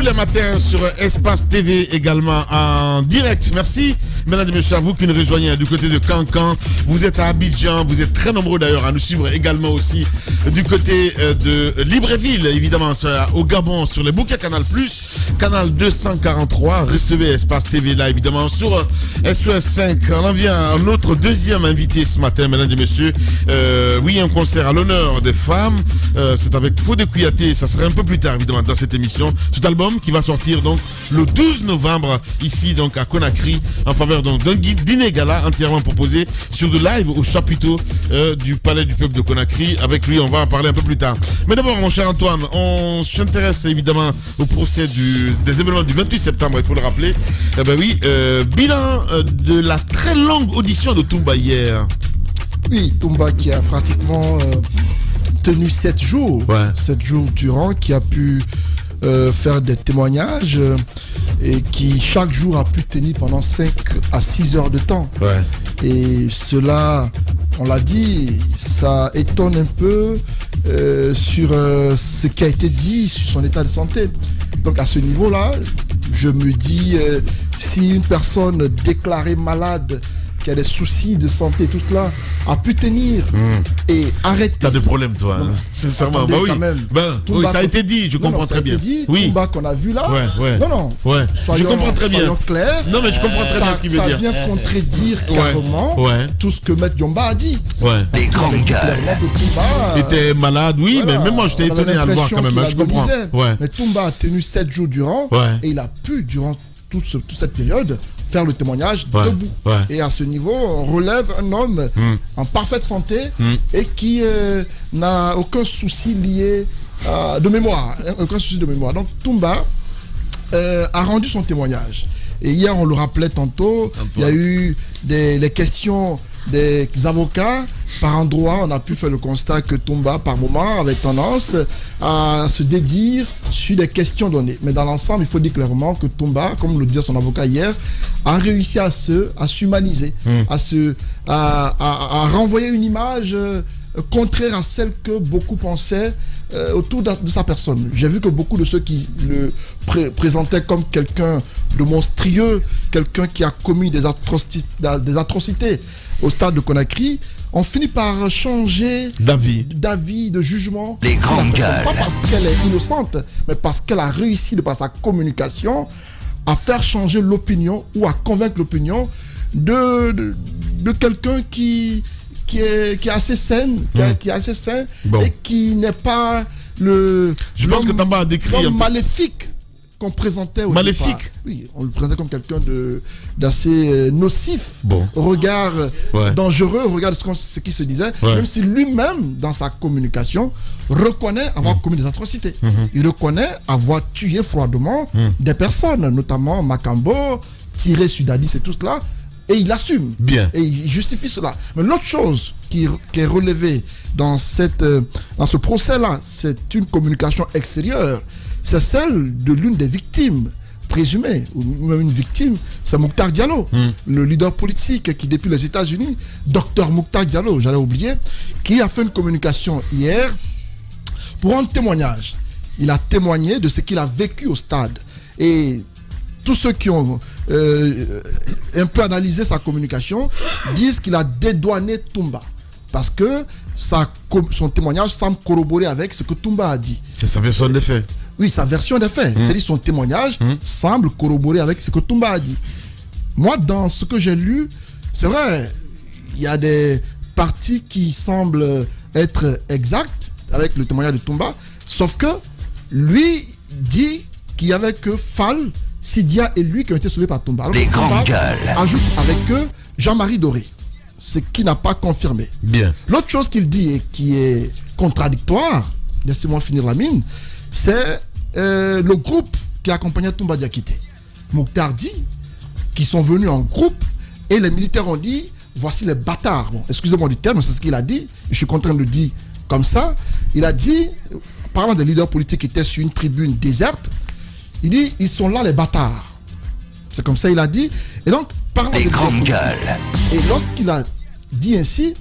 les matins sur Espace TV également en direct. Merci, mesdames et messieurs, à vous qui nous rejoignez du côté de Cancan. Vous êtes à Abidjan, vous êtes très nombreux d'ailleurs à nous suivre également aussi du côté de Libreville, évidemment au Gabon sur les bouquets Canal+, Canal 243. Recevez Espace TV là évidemment sur SOS 5. On en vient à notre deuxième invité ce matin, mesdames et messieurs. Oui, un concert à l'honneur des femmes. C'est avec Fodé Kouyaté, ça serait un peu plus tard évidemment dans cette émission. Cet album qui va sortir donc le 12 novembre ici donc à Conakry en faveur donc d'un dîner gala entièrement proposé sur de live au chapiteau du Palais du Peuple de Conakry. Avec lui on va en parler un peu plus tard. Mais d'abord mon cher Antoine, on s'intéresse évidemment au procès des événements du 28 septembre, il faut le rappeler. Eh ben oui, bilan de la très longue audition de Toumba hier. Oui, Toumba qui a pratiquement tenu 7 jours, 7 jours durant, qui a pu faire des témoignages et qui chaque jour a pu tenir pendant 5 à 6 heures de temps. Et cela, on l'a dit, ça étonne un peu sur ce qui a été dit sur son état de santé. Donc à ce niveau-là, je me dis, si une personne déclarée malade, qui a des soucis de santé, tout cela, a pu tenir et arrêter. T'as des problèmes, toi, sincèrement. Attendez, quand même. Oui, ça a été dit, je comprends très bien. Ça a été dit, oui. Toumba qu'on a vu là. Non. Je comprends très bien. Soyons clairs. Non, mais je comprends très bien ce qu'il veut dire. Ça vient contredire carrément tout ce que Maître Yomba a dit. Les grandes gueules. Il était malade, oui, mais même moi, j'étais étonné à le voir quand même. Je comprends. Mais Toumba a tenu 7 jours durant et il a pu, durant toute cette période, faire le témoignage debout. Et à ce niveau, on relève un homme en parfaite santé et qui n'a aucun souci lié de mémoire. Aucun souci de mémoire. Donc Toumba a rendu son témoignage. Et hier, on le rappelait tantôt, il y a eu les questions des avocats. Par endroit, on a pu faire le constat que Toumba, par moment, avait tendance à se dédire sur des questions données. Mais dans l'ensemble, il faut dire clairement que Toumba, comme le disait son avocat hier, a réussi à s'humaniser, à renvoyer une image contraire à celle que beaucoup pensaient autour de sa personne. J'ai vu que beaucoup de ceux qui le présentaient comme quelqu'un de monstrueux, quelqu'un qui a commis des atrocités au stade de Conakry, ont fini par changer d'avis, de jugement. Les grandes gueules. Pas parce qu'elle est innocente, mais parce qu'elle a réussi, de par sa communication, à faire changer l'opinion ou à convaincre l'opinion de quelqu'un qui est assez sain, qui est assez sain et qui n'est pas le. Je pense que Toumba a décrit maléfique qu'on présentait au maléfique. départ. Oui, on le présentait comme quelqu'un d'assez nocif, au regard dangereux, au regard de ce qui se disait, même si lui-même, dans sa communication, reconnaît avoir commis des atrocités. Il reconnaît avoir tué froidement des personnes, notamment Makambo, tiré Sudadis et tout cela, et il assume. Bien. Et il justifie cela. Mais l'autre chose qui est relevée dans ce procès-là, c'est une communication extérieure. C'est celle de l'une des victimes présumées, ou même une victime, c'est Mokhtar Diallo, le leader politique qui, depuis les États-Unis, Dr Mokhtar Diallo, j'allais oublier, qui a fait une communication hier pour rendre témoignage. Il a témoigné de ce qu'il a vécu au stade. Et tous ceux qui ont un peu analysé sa communication disent qu'il a dédouané Toumba. Parce que son témoignage semble corroborer avec ce que Toumba a dit. C'est sa version des faits. Oui, sa version des faits. C'est-à-dire son témoignage semble corroborer avec ce que Toumba a dit. Moi, dans ce que j'ai lu, c'est vrai, il y a des parties qui semblent être exactes avec le témoignage de Toumba, sauf que lui dit qu'il n'y avait que Fall, Sidia et lui qui ont été sauvés par Toumba. Alors, les grandes gueules. Ajoute avec eux Jean-Marie Doré, ce qui n'a pas confirmé. Bien. L'autre chose qu'il dit et qui est contradictoire, laissez-moi finir la mine, c'est le groupe qui accompagnait Toumba Diakité. Mokhtar dit qu'ils sont venus en groupe et les militaires ont dit voici les bâtards. Bon, excusez-moi du terme, c'est ce qu'il a dit. Je suis contraint de le dire comme ça. Il a dit, parlant des leaders politiques qui étaient sur une tribune déserte, il dit ils sont là les bâtards. C'est comme ça il a dit. Et donc, parlant des leaders politiques. Et lorsqu'il a dit ainsi,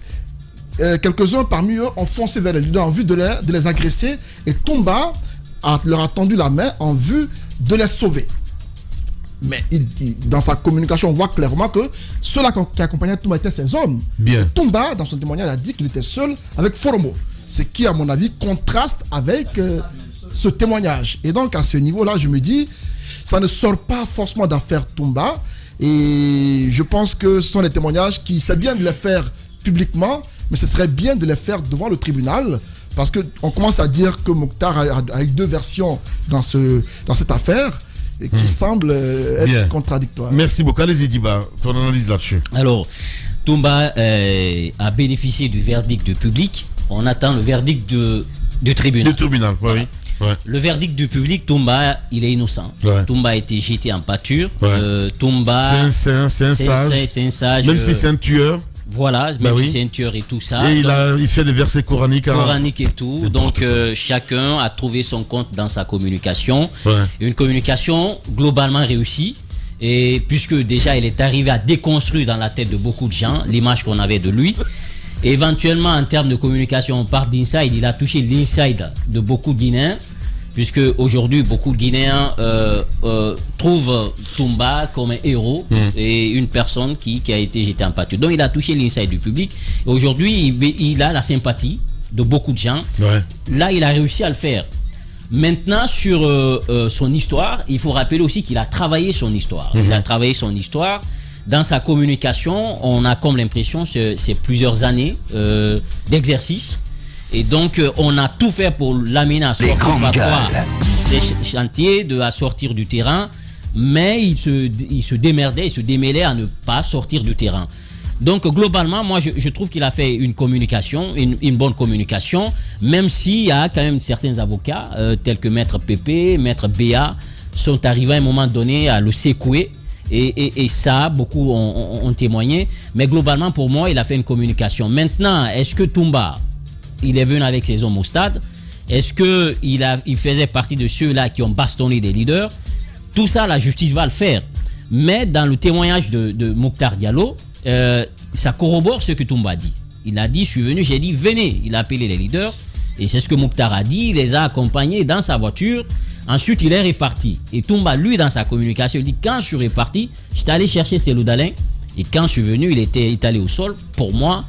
quelques-uns parmi eux ont foncé vers les leaders en vue de les agresser. Et Toumba leur a tendu la main en vue de les sauver. Mais dans sa communication, on voit clairement que ceux-là qui accompagnaient Toumba étaient ses hommes. Bien. Et Toumba, dans son témoignage, a dit qu'il était seul avec Foromo. Ce qui, à mon avis, contraste avec ce témoignage. Et donc, à ce niveau-là, je me dis, ça ne sort pas forcément d'affaire Toumba. Et je pense que ce sont des témoignages qui, c'est bien de les faire publiquement, mais ce serait bien de les faire devant le tribunal. Parce qu'on commence à dire que Mokhtar a eu 2 versions dans cette affaire. Et qui semble être contradictoire. Merci beaucoup. Allez-y, Diba, ton analyse là-dessus. Alors, Toumba a bénéficié du verdict du public. On attend le verdict du tribunal. Du tribunal, oui. Ouais. Le verdict du public, Toumba, il est innocent. Ouais. Toumba a été jeté en pâture. Ouais. Toumba, c'est un sage. Même si c'est un tueur. Voilà, même si c'est un tueur et tout ça. Et il fait des versets coraniques. Coraniques et tout. Donc, chacun a trouvé son compte dans sa communication. Ouais. Une communication globalement réussie. Et puisque déjà, il est arrivé à déconstruire dans la tête de beaucoup de gens l'image qu'on avait de lui. Et éventuellement, en termes de communication, on part d'inside. Il a touché l'inside de beaucoup de Guinéens. Puisque aujourd'hui, beaucoup de Guinéens trouvent Toumba comme un héros et une personne qui a été jetée en pâture. Donc, il a touché l'inside du public. Et aujourd'hui, il a la sympathie de beaucoup de gens. Ouais. Là, il a réussi à le faire. Maintenant, sur son histoire, il faut rappeler aussi qu'il a travaillé son histoire. Il a travaillé son histoire. Dans sa communication, on a comme l'impression c'est plusieurs années d'exercice. Et donc, on a tout fait pour l'amener à sortir des chantiers, à sortir du terrain. Mais il se démerdait, il se démêlait à ne pas sortir du terrain. Donc, globalement, moi, je trouve qu'il a fait une communication, une bonne communication, même s'il y a quand même certains avocats, tels que Maître Pépé, Maître Béa, sont arrivés à un moment donné à le secouer. Et ça, beaucoup ont témoigné. Mais globalement, pour moi, il a fait une communication. Maintenant, est-ce que Toumba, il est venu avec ses hommes au stade? Est-ce qu'il faisait partie de ceux-là qui ont bastonné des leaders? Tout ça, la justice va le faire. Mais dans le témoignage de Mokhtar Diallo, ça corrobore ce que Toumba dit. Il a dit, je suis venu, j'ai dit, venez. Il a appelé les leaders. Et c'est ce que Mokhtar a dit. Il les a accompagnés dans sa voiture. Ensuite, il est reparti. Et Toumba, lui, dans sa communication, il dit, quand je suis reparti, j'étais allé chercher Cellou Dalein. Et quand je suis venu, il était étalé au sol. Pour moi,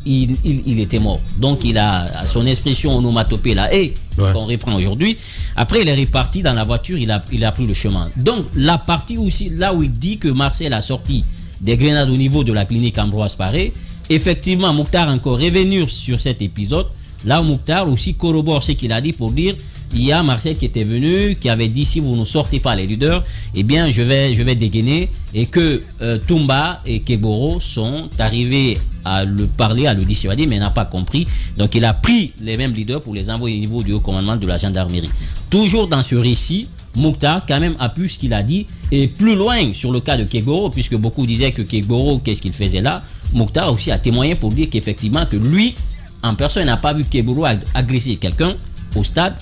il était mort. Donc, il a son expression onomatopée là, qu'on reprend aujourd'hui. Après, il est reparti dans la voiture, il a pris le chemin. Donc, la partie aussi, là où il dit que Marcel a sorti des grenades au niveau de la clinique Ambroise Paré, effectivement, Mokhtar encore revenir sur cet épisode. Là où Mokhtar aussi corrobore ce qu'il a dit pour dire, il y a Marcel qui était venu, qui avait dit, si vous ne sortez pas les leaders, eh bien, je vais dégainer. Et que Toumba et Kegboro sont arrivés à le parler, à le dissuader, mais n'a pas compris. Donc, il a pris les mêmes leaders pour les envoyer au niveau du haut commandement de la gendarmerie. Toujours dans ce récit, Mokhtar, quand même, a pu ce qu'il a dit, et plus loin sur le cas de Kegboro, puisque beaucoup disaient que Kegboro, qu'est-ce qu'il faisait là? Mokhtar aussi a témoigné pour dire qu'effectivement, que lui, en personne, n'a pas vu Kegboro agresser quelqu'un au stade,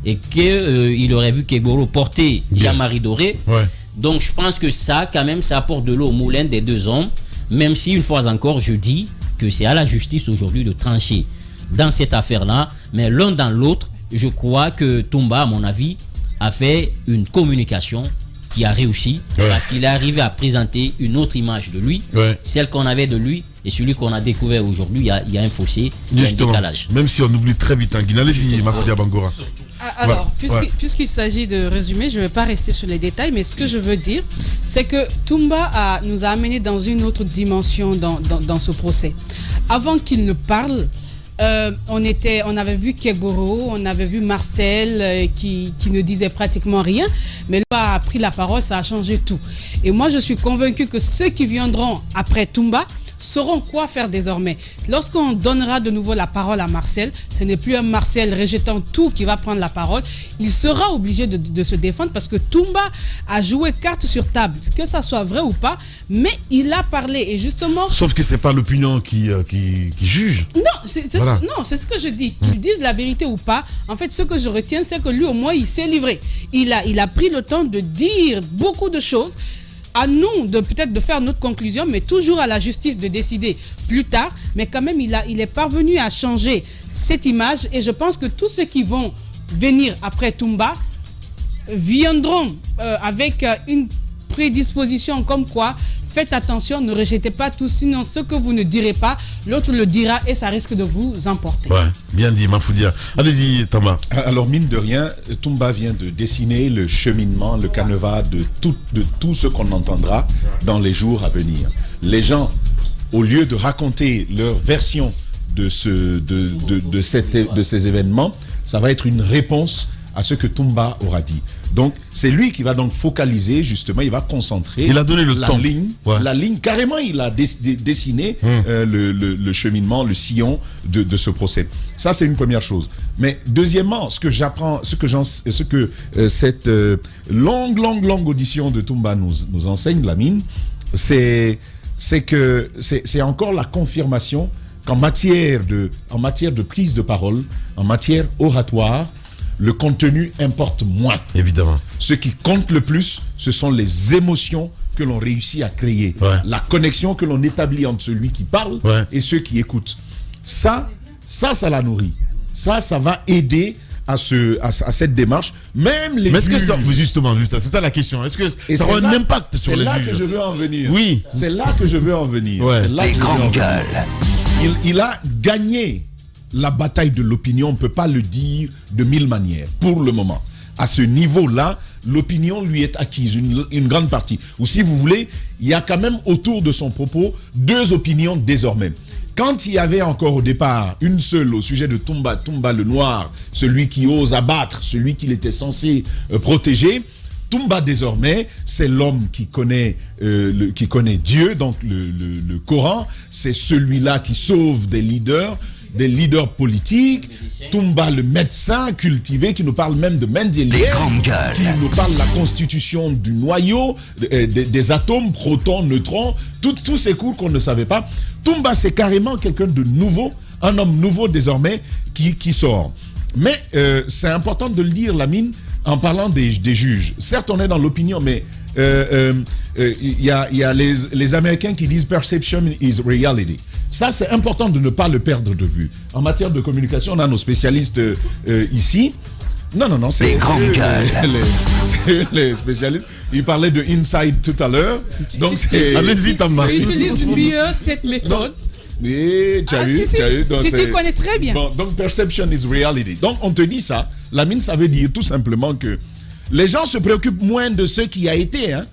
et qu'il aurait vu Kegboro porter Jean-Marie Doré. Ouais. Donc, je pense que ça, quand même, ça apporte de l'eau au moulin des deux hommes, même si, une fois encore, je dis que c'est à la justice aujourd'hui de trancher dans cette affaire-là, mais l'un dans l'autre, je crois que Toumba, à mon avis, a fait une communication qui a réussi, parce qu'il est arrivé à présenter une autre image de lui, celle qu'on avait de lui, et celui qu'on a découvert aujourd'hui, il y a un fossé, il y a un décalage. Même si on oublie très vite en Guinée. Allez-y, Mafoudia Bangora. Alors, puisqu'il s'agit de résumer, je ne vais pas rester sur les détails, mais ce que je veux dire, c'est que Toumba nous a amenés dans une autre dimension dans ce procès. Avant qu'il ne parle, on avait vu Kegboro, on avait vu Marcel qui ne disait pratiquement rien, mais là a pris la parole, ça a changé tout. Et moi je suis convaincu que ceux qui viendront après Toumba sauront quoi faire désormais. Lorsqu'on donnera de nouveau la parole à Marcel, ce n'est plus un Marcel rejetant tout qui va prendre la parole. Il sera obligé de se défendre parce que Toumba a joué carte sur table, que ça soit vrai ou pas, mais il a parlé et justement... Sauf que c'est pas l'opinion qui juge. Non, c'est ce que je dis. Qu'il dise la vérité ou pas, en fait, ce que je retiens, c'est que lui, au moins, il s'est livré. Il a pris le temps de dire beaucoup de choses. À nous peut-être de faire notre conclusion, mais toujours à la justice de décider plus tard. Mais quand même, il est parvenu à changer cette image. Et je pense que tous ceux qui vont venir après Toumba viendront avec une prédisposition comme quoi faites attention, ne rejetez pas tout, sinon ce que vous ne direz pas, l'autre le dira et ça risque de vous emporter. Ouais, bien dit, Mafoudia. Allez-y, Thomas. Alors, mine de rien, Toumba vient de dessiner le cheminement, le canevas de tout ce qu'on entendra dans les jours à venir. Les gens, au lieu de raconter leur version de ces événements, ça va être une réponse à ce que Toumba aura dit. Donc, c'est lui qui va donc focaliser, justement, il va concentrer. Il a donné le temps. La ligne, carrément, il a dessiné le cheminement, le sillon de ce procès. Ça, c'est une première chose. Mais deuxièmement, ce que cette longue audition de Toumba nous enseigne, Lamine, c'est encore la confirmation qu'en matière de prise de parole, en matière oratoire, le contenu importe moins. Évidemment. Ce qui compte le plus, ce sont les émotions que l'on réussit à créer. Ouais. La connexion que l'on établit entre celui qui parle et ceux qui écoutent. Ça la nourrit. Ça va aider à cette démarche. Même les est-ce que juges... justement, c'est ça la question. Est-ce que ça aura un impact sur les juges? C'est là que je veux en venir. Oui. C'est là que je veux en venir. Ouais. C'est là Les que je veux en grandes venir. gueules. Il a gagné la bataille de l'opinion, on ne peut pas le dire de mille manières, pour le moment. À ce niveau-là, l'opinion lui est acquise, une grande partie. Ou si vous voulez, il y a quand même autour de son propos 2 opinions désormais. Quand il y avait encore au départ une seule au sujet de Toumba le noir, celui qui ose abattre, celui qu'il était censé protéger, Toumba désormais, c'est l'homme qui connaît Dieu, donc le Coran, c'est celui-là qui sauve des leaders politiques. Toumba le médecin cultivé qui nous parle même de Mendeleïev, qui nous parle de la constitution du noyau, des atomes, protons, neutrons, tous ces cours qu'on ne savait pas. Toumba, c'est carrément quelqu'un de nouveau, un homme nouveau désormais qui sort. Mais c'est important de le dire, Lamine, en parlant des juges. Certes, on est dans l'opinion, mais il y a les Américains qui disent « perception is reality ». Ça, c'est important de ne pas le perdre de vue. En matière de communication, on a nos spécialistes ici. Non, c'est les grandes gueules. les spécialistes. Ils parlaient de inside tout à l'heure. Donc, allez-y, Thomas. Tu utilises mieux cette méthode. Et tu as eu. Tu te connais très bien. Bon, donc, perception is reality. Donc, on te dit ça. Lamine, ça veut dire tout simplement que les gens se préoccupent moins de ce qui a été. Hein.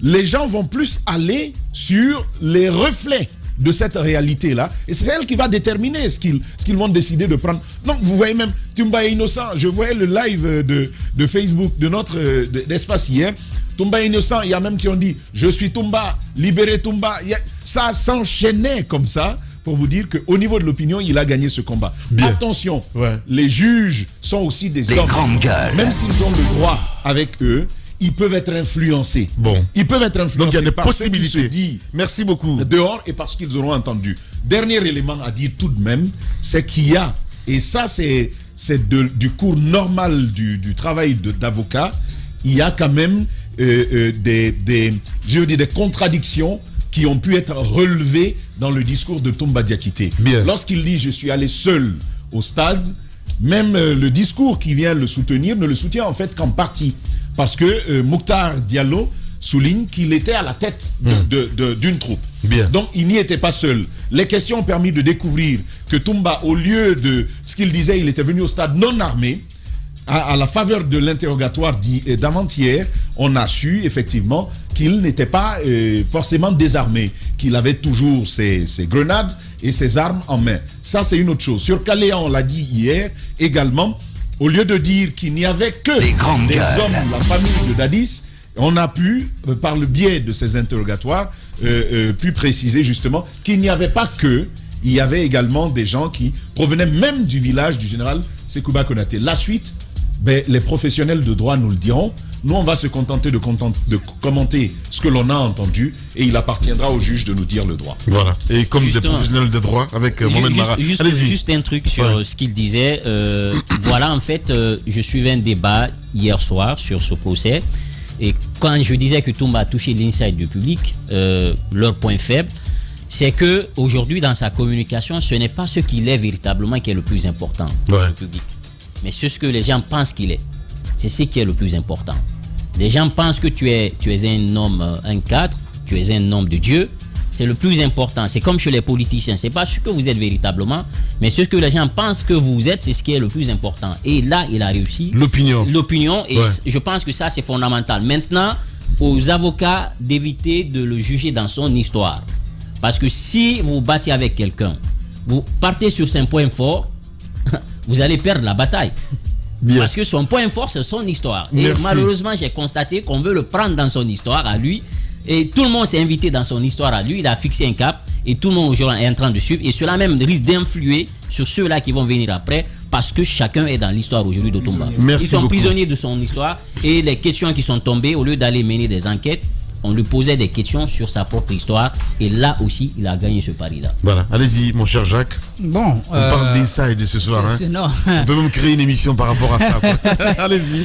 Les gens vont plus aller sur les reflets de cette réalité-là. Et c'est elle qui va déterminer ce qu'ils vont décider de prendre. Donc, vous voyez même, Toumba est innocent. Je voyais le live de Facebook de notre d'espace hier. Toumba est innocent. Il y a même qui ont dit « Je suis Toumba, libérez Toumba ». Ça s'enchaînait comme ça pour vous dire qu'au niveau de l'opinion, il a gagné ce combat. Bien. Attention, les juges sont aussi des hommes. Même s'ils ont le droit avec eux, ils peuvent être influencés. Bon. Ils peuvent être influencés. Donc il y a des par possibilités. Ce qui se dit merci beaucoup. Dehors et parce qu'ils auront entendu. Dernier élément à dire tout de même, c'est qu'il y a, et ça c'est du cours normal du travail d'avocat, il y a quand même des contradictions qui ont pu être relevées dans le discours de Toumba Diakité. Lorsqu'il dit « je suis allé seul au stade », même le discours qui vient le soutenir ne le soutient en fait qu'en partie. Parce que Mokhtar Diallo souligne qu'il était à la tête d'une troupe. Donc il n'y était pas seul. Les questions ont permis de découvrir que Toumba, au lieu de ce qu'il disait, il était venu au stade non armé. À la faveur de l'interrogatoire d'avant-hier, on a su effectivement qu'il n'était pas forcément désarmé, qu'il avait toujours ses grenades et ses armes en main. Ça, c'est une autre chose. Sur Kaléa, on l'a dit hier également, au lieu de dire qu'il n'y avait que des hommes, la famille de Dadis, on a pu, par le biais de ces interrogatoires, pu préciser justement qu'il n'y avait pas que, il y avait également des gens qui provenaient même du village du général Sekouba Konaté. La suite, les professionnels de droit nous le diront. Nous, on va se contenter de commenter ce que l'on a entendu et il appartiendra au juge de nous dire le droit. Voilà. Et comme des professionnels de droit avec Mohamed Mara. Juste un truc sur ce qu'il disait. Voilà, en fait, je suivais un débat hier soir sur ce procès. Et quand je disais que Toumba a touché l'inside du public, leur point faible, c'est que aujourd'hui dans sa communication, ce n'est pas ce qu'il est véritablement qui est le plus important pour le public, mais c'est ce que les gens pensent qu'il est. C'est ce qui est le plus important. Les gens pensent que tu es un homme, un cadre, tu es un homme de Dieu. C'est le plus important. C'est comme chez les politiciens. C'est pas ce que vous êtes véritablement, mais ce que les gens pensent que vous êtes, c'est ce qui est le plus important. Et là, il a réussi. L'opinion. Et je pense que ça, c'est fondamental. Maintenant, aux avocats d'éviter de le juger dans son histoire. Parce que si vous battez avec quelqu'un, vous partez sur son point fort, vous allez perdre la bataille. Bien. Parce que son point fort, c'est son histoire. Merci. Et malheureusement, j'ai constaté qu'on veut le prendre dans son histoire à lui. Et tout le monde s'est invité dans son histoire à lui. Il a fixé un cap et tout le monde aujourd'hui est en train de suivre. Et cela même risque d'influer sur ceux-là qui vont venir après, parce que chacun est dans l'histoire aujourd'hui de Toumba. Ils sont prisonniers de son histoire. Et les questions qui sont tombées, au lieu d'aller mener des enquêtes, on lui posait des questions sur sa propre histoire. Et là aussi, il a gagné ce pari-là. Voilà, allez-y, mon cher Jacques. Bon, on parle des ça et de ce soir. On peut même créer une émission par rapport à ça. Allez-y.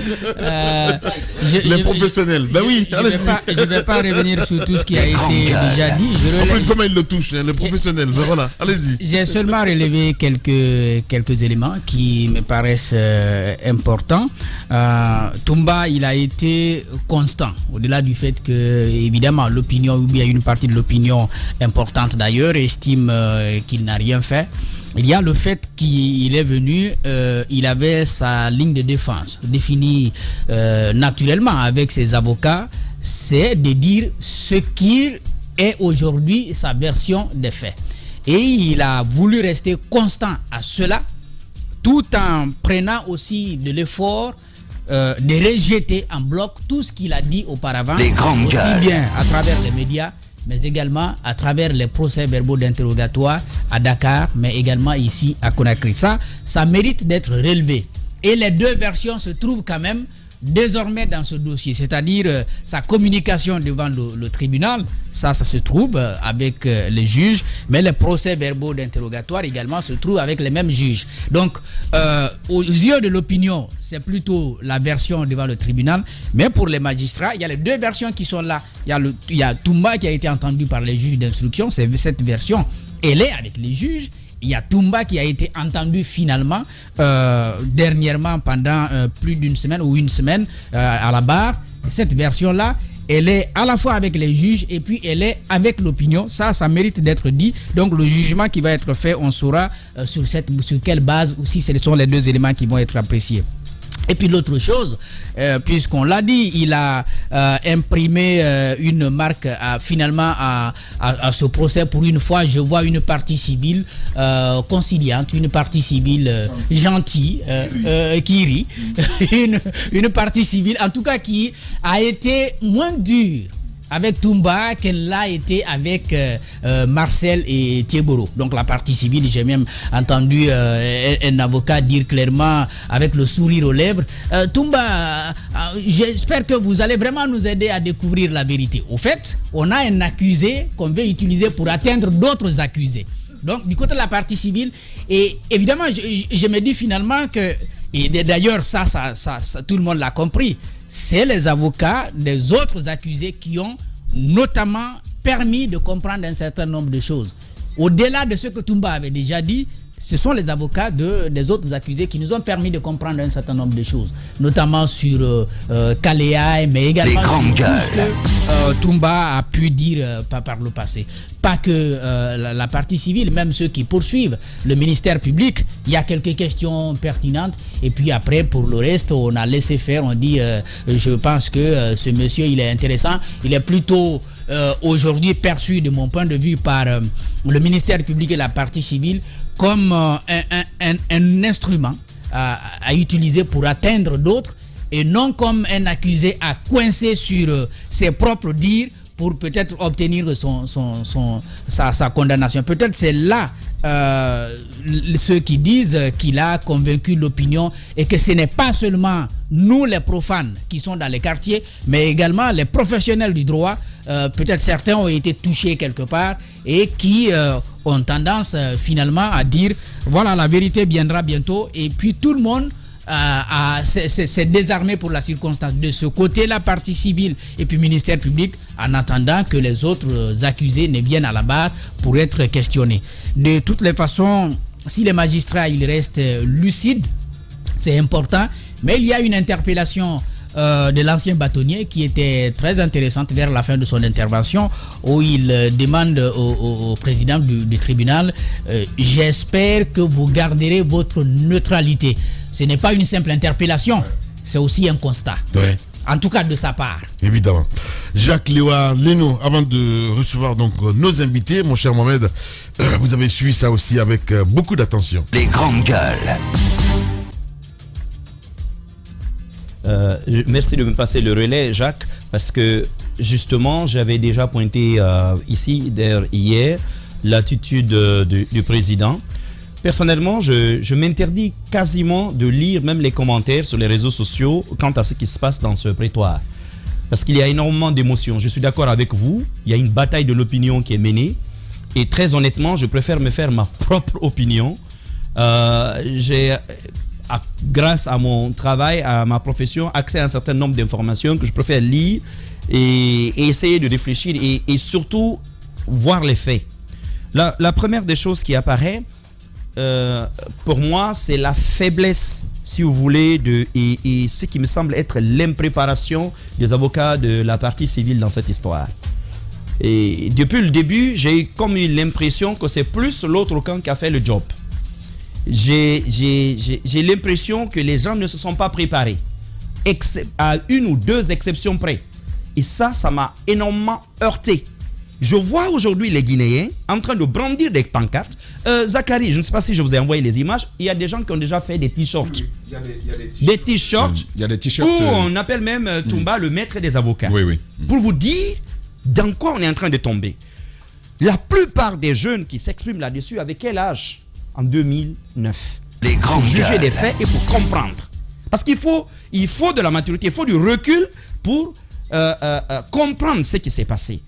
Les professionnels. Ben oui, allez-y. Je ne vais pas revenir sur tout ce qui a été déjà dit. En plus, comment ils le touchent, les professionnels. Ben voilà, allez-y. J'ai seulement relevé quelques éléments qui me paraissent importants. Toumba, il a été constant. Au-delà du fait que, évidemment, l'opinion, ou bien une partie de l'opinion importante d'ailleurs, estime qu'il n'a rien fait. Il y a le fait qu'il est venu, il avait sa ligne de défense définie naturellement avec ses avocats, c'est de dire ce qui est aujourd'hui sa version des faits. Et il a voulu rester constant à cela, tout en prenant aussi de l'effort de rejeter en bloc tout ce qu'il a dit auparavant, aussi bien à travers les médias, mais également à travers les procès-verbaux d'interrogatoire à Dakar, mais également ici à Conakry. Ça mérite d'être relevé. Et les deux versions se trouvent quand même désormais dans ce dossier, c'est-à-dire sa communication devant le tribunal, ça se trouve avec les juges, mais les procès-verbaux d'interrogatoire également se trouvent avec les mêmes juges. Donc, aux yeux de l'opinion, c'est plutôt la version devant le tribunal, mais pour les magistrats, il y a les deux versions qui sont là. Il y a Toumba qui a été entendu par les juges d'instruction, c'est cette version, elle est avec les juges. Il y a Toumba qui a été entendu finalement dernièrement pendant plus d'une semaine ou une semaine à la barre. Cette version-là, elle est à la fois avec les juges et puis elle est avec l'opinion. Ça mérite d'être dit. Donc le jugement qui va être fait, on saura sur quelle base ou si ce sont les deux éléments qui vont être appréciés. Et puis l'autre chose, puisqu'on l'a dit, il a imprimé une marque finalement à ce procès. Pour une fois, je vois une partie civile conciliante, une partie civile gentille, qui rit, une partie civile en tout cas qui a été moins dure avec Toumba qu'elle l'a été avec Marcel et Thieboro. Donc la partie civile, j'ai même entendu un avocat dire clairement avec le sourire aux lèvres, Toumba, j'espère que vous allez vraiment nous aider à découvrir la vérité. Au fait, on a un accusé qu'on veut utiliser pour atteindre d'autres accusés. Donc du côté de la partie civile, et évidemment je me dis finalement que, et d'ailleurs ça tout le monde l'a compris, c'est les avocats des autres accusés qui ont notamment permis de comprendre un certain nombre de choses. Au-delà de ce que Toumba avait déjà dit, ce sont les avocats des autres accusés qui nous ont permis de comprendre un certain nombre de choses, notamment sur Kaléa, mais également sur tout ce que Toumba a pu dire par le passé. Pas que la partie civile, même ceux qui poursuivent le ministère public, il y a quelques questions pertinentes. Et puis après, pour le reste, on a laissé faire. On dit, je pense que ce monsieur, il est intéressant. Il est plutôt aujourd'hui perçu, de mon point de vue, par le ministère public et la partie civile comme un instrument à utiliser pour atteindre d'autres, et non comme un accusé à coincer sur ses propres dires pour peut-être obtenir sa condamnation. Peut-être c'est là ceux qui disent qu'il a convaincu l'opinion et que ce n'est pas seulement nous les profanes qui sont dans les quartiers, mais également les professionnels du droit. Peut-être certains ont été touchés quelque part et qui ont tendance finalement à dire voilà, la vérité viendra bientôt, et puis tout le monde c'est désarmé pour la circonstance. De ce côté, la partie civile et puis ministère public, en attendant que les autres accusés ne viennent à la barre pour être questionnés. De toutes les façons, si les magistrats ils restent lucides, c'est important, Mais il y a une interpellation de l'ancien bâtonnier qui était très intéressante vers la fin de son intervention, où il demande au président du tribunal j'espère que vous garderez votre neutralité. Ce n'est pas une simple interpellation, c'est aussi un constat. Ouais. En tout cas de sa part. Évidemment. Jacques Léoard Leno, avant de recevoir donc nos invités, mon cher Mohamed, vous avez suivi ça aussi avec beaucoup d'attention. Les grandes gueules. Merci de me passer le relais, Jacques, parce que justement, j'avais déjà pointé ici, d'ailleurs hier, l'attitude du président. Personnellement, je m'interdis quasiment de lire même les commentaires sur les réseaux sociaux quant à ce qui se passe dans ce prétoire. Parce qu'il y a énormément d'émotions. Je suis d'accord avec vous, il y a une bataille de l'opinion qui est menée. Et très honnêtement, je préfère me faire ma propre opinion. Grâce à mon travail, à ma profession, accès à un certain nombre d'informations que je préfère lire et essayer de réfléchir et surtout voir les faits. La première des choses qui apparaît, pour moi, c'est la faiblesse, si vous voulez, et ce qui me semble être l'impréparation des avocats de la partie civile dans cette histoire. Et depuis le début, j'ai comme eu l'impression que c'est plus l'autre camp qui a fait le job. J'ai l'impression que les gens ne se sont pas préparés, à une ou deux exceptions près. Et ça m'a énormément heurté. Je vois aujourd'hui les Guinéens en train de brandir des pancartes. Zachary, je ne sais pas si je vous ai envoyé les images. Il y a des gens qui ont déjà fait des t-shirts. Il y a des t-shirts. Il y a des t-shirts. Où on appelle même Toumba le maître des avocats. Oui. Pour vous dire dans quoi on est en train de tomber. La plupart des jeunes qui s'expriment là-dessus, avec quel âge? En 2009. Les grands pour juger les faits et pour comprendre. Parce qu'il faut de la maturité, il faut du recul pour comprendre ce qui s'est passé.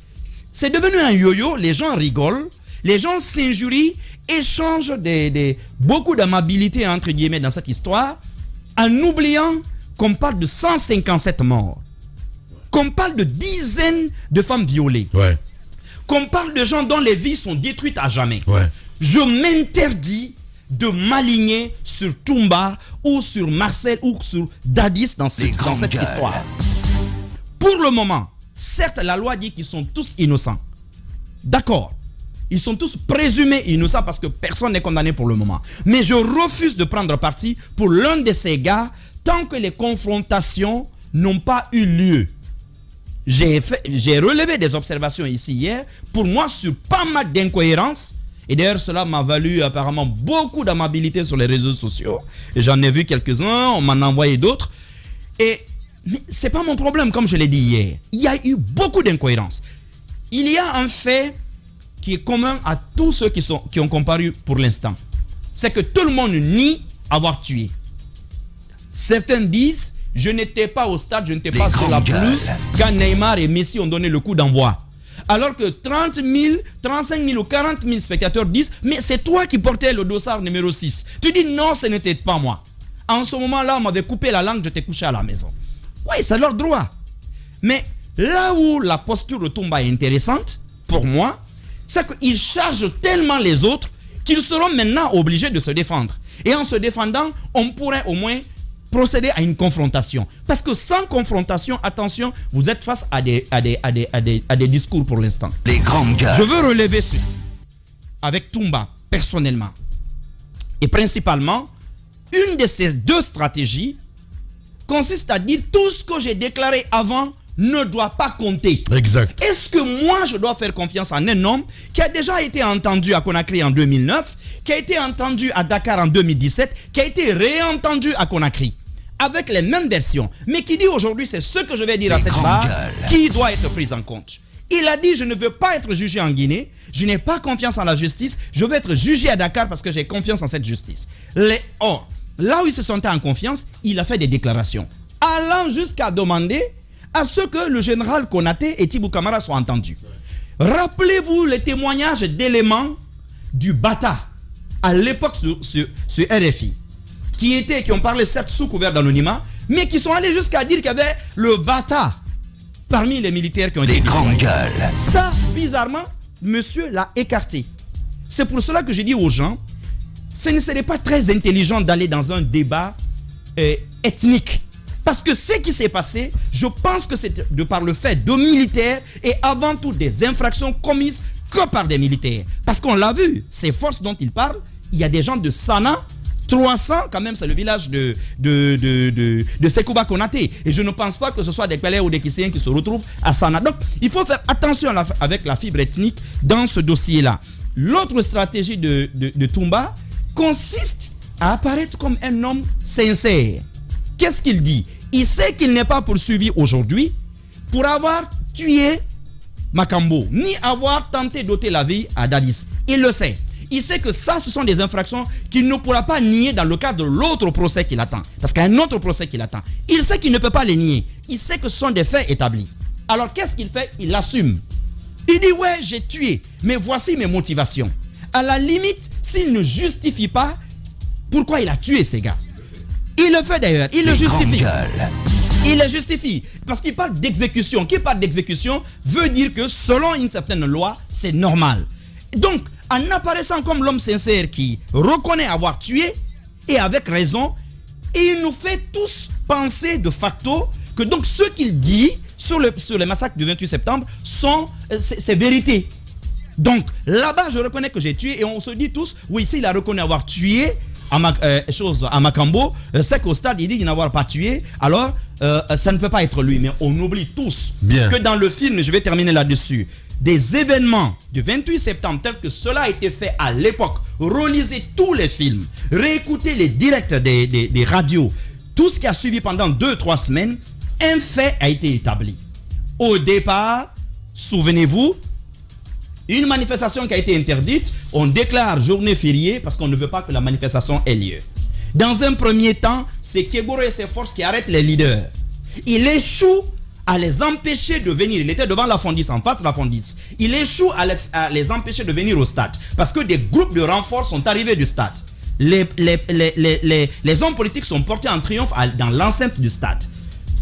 C'est devenu un yo-yo, les gens rigolent, les gens s'injurient, échangent beaucoup d'amabilité entre guillemets dans cette histoire, en oubliant qu'on parle de 157 morts, qu'on parle de dizaines de femmes violées, qu'on parle de gens dont les vies sont détruites à jamais. Je m'interdis de m'aligner sur Toumba ou sur Marcel ou sur Dadis dans cette histoire. Pour le moment, certes, la loi dit qu'ils sont tous innocents. D'accord. Ils sont tous présumés innocents parce que personne n'est condamné pour le moment. Mais je refuse de prendre parti pour l'un de ces gars tant que les confrontations n'ont pas eu lieu. J'ai relevé des observations ici hier, pour moi, sur pas mal d'incohérences. Et d'ailleurs, cela m'a valu apparemment beaucoup d'amabilité sur les réseaux sociaux. Et j'en ai vu quelques-uns, on m'en a envoyé d'autres. Mais ce n'est pas mon problème, comme je l'ai dit hier. Il y a eu beaucoup d'incohérences. Il y a un fait qui est commun à tous ceux qui ont comparu pour l'instant. C'est que tout le monde nie avoir tué. Certains disent, je n'étais pas au stade, je n'étais pas sur la pelouse quand Neymar et Messi ont donné le coup d'envoi. Alors que 30 000, 35 000 ou 40 000 spectateurs disent, mais c'est toi qui portais le dossard numéro 6. Tu dis, non, ce n'était pas moi. En ce moment-là, on m'avait coupé la langue, j'étais couché à la maison. Oui, c'est leur droit. Mais là où la posture de Toumba est intéressante, pour moi, c'est qu'ils chargent tellement les autres qu'ils seront maintenant obligés de se défendre. Et en se défendant, on pourrait au moins procéder à une confrontation. Parce que sans confrontation, attention, vous êtes face à des discours pour l'instant. Les grandes gueules. Je veux relever ceci avec Toumba, personnellement. Et principalement, une de ces deux stratégies consiste à dire tout ce que j'ai déclaré avant ne doit pas compter. Exact. Est-ce que moi, je dois faire confiance en un homme qui a déjà été entendu à Conakry en 2009, qui a été entendu à Dakar en 2017, qui a été réentendu à Conakry avec les mêmes versions, mais qui dit aujourd'hui, c'est ce que je vais dire à cette barre, qui doit être pris en compte. Il a dit, je ne veux pas être jugé en Guinée, je n'ai pas confiance en la justice, je veux être jugé à Dakar parce que j'ai confiance en cette justice. Or, là où il se sentait en confiance, il a fait des déclarations, allant jusqu'à demander à ce que le général Konaté et Tibou Kamara soient entendus. Rappelez-vous les témoignages d'éléments du Bata, à l'époque sur RFI, qui ont parlé certes sous couvert d'anonymat, mais qui sont allés jusqu'à dire qu'il y avait le Bata parmi les militaires qui ont été grandes gueules. Ça, bizarrement, monsieur l'a écarté. C'est pour cela que j'ai dit aux gens, ce ne serait pas très intelligent d'aller dans un débat ethnique. Parce que ce qui s'est passé, je pense que c'est de par le fait de militaires et avant tout des infractions commises que par des militaires. Parce qu'on l'a vu, ces forces dont il parle, il y a des gens de Sana, 300 quand même, c'est le village de Sekouba Konaté. Et je ne pense pas que ce soit des Pelés ou des Kisséens qui se retrouvent à Sana. Donc, il faut faire attention avec la fibre ethnique dans ce dossier-là. L'autre stratégie de Toumba consiste à apparaître comme un homme sincère. Qu'est-ce qu'il dit? Il sait qu'il n'est pas poursuivi aujourd'hui pour avoir tué Makambo, ni avoir tenté d'ôter la vie à Dadis. Il le sait. Il sait que ça, ce sont des infractions qu'il ne pourra pas nier dans le cadre de l'autre procès qu'il attend. Parce qu'il y a un autre procès qu'il attend. Il sait qu'il ne peut pas les nier. Il sait que ce sont des faits établis. Alors qu'est-ce qu'il fait? Il l'assume. Il dit, ouais, j'ai tué, mais voici mes motivations. À la limite, s'il ne justifie pas, pourquoi il a tué ces gars? Il le fait d'ailleurs, il le justifie. Il le justifie. Parce qu'il parle d'exécution. Qui parle d'exécution veut dire que selon une certaine loi, c'est normal. Donc, en apparaissant comme l'homme sincère qui reconnaît avoir tué, et avec raison, il nous fait tous penser de facto que donc ce qu'il dit sur le massacre du 28 septembre sont c'est vérité. Donc là-bas, je reconnais que j'ai tué et on se dit tous, oui, s'il a reconnu avoir tué à Makambo, c'est qu'au stade, il dit n'avoir pas tué, alors ça ne peut pas être lui. Mais on oublie tous que dans le film, je vais terminer là-dessus, des événements du 28 septembre tels que cela a été fait à l'époque, relisez tous les films, réécoutez les directs des radios, tout ce qui a suivi pendant 2-3 semaines, un fait a été établi. Au départ, souvenez-vous, une manifestation qui a été interdite, on déclare journée fériée parce qu'on ne veut pas que la manifestation ait lieu. Dans un premier temps, c'est Keboro et ses forces qui arrêtent les leaders. Il échoue à les empêcher de venir. Il était devant la Fondis, en face de la Fondis. Il échoue à les empêcher de venir au stade parce que des groupes de renforts sont arrivés du stade. Les hommes politiques sont portés en triomphe dans l'enceinte du stade.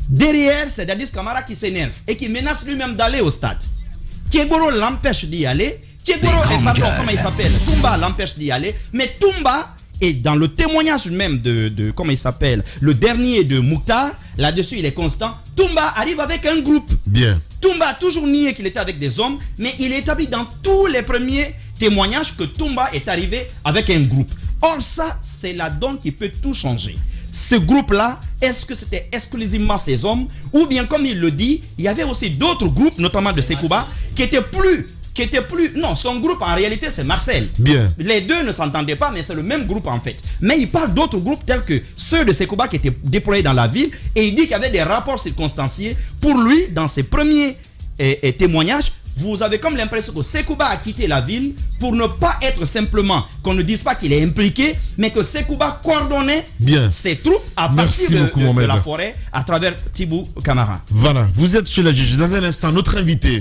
Derrière, c'est Dadis Camara qui s'énerve et qui menace lui-même d'aller au stade. Keboro l'empêche d'y aller. Comment il s'appelle? Toumba l'empêche d'y aller. Mais Toumba, et dans le témoignage même comment il s'appelle, le dernier de Mouktar, là-dessus il est constant. Toumba arrive avec un groupe. Bien. Toumba a toujours nié qu'il était avec des hommes, mais il est établi dans tous les premiers témoignages que Toumba est arrivé avec un groupe. Or ça, c'est la donne qui peut tout changer. Ce groupe-là, est-ce que c'était exclusivement ces hommes? Ou bien, comme il le dit, il y avait aussi d'autres groupes, notamment de Sekouba, qui étaient plus... Non, son groupe, en réalité, c'est Marcel. Bien. Les deux ne s'entendaient pas, mais c'est le même groupe, en fait. Mais il parle d'autres groupes tels que ceux de Sekouba qui étaient déployés dans la ville. Et il dit qu'il y avait des rapports circonstanciés. Pour lui, dans ses premiers témoignages, vous avez comme l'impression que Sekouba a quitté la ville pour ne pas être simplement, qu'on ne dise pas qu'il est impliqué, mais que Sekouba coordonnait ses troupes à partir de la forêt à travers Tibou Camara. Voilà, vous êtes chez la juge. Dans un instant, notre invité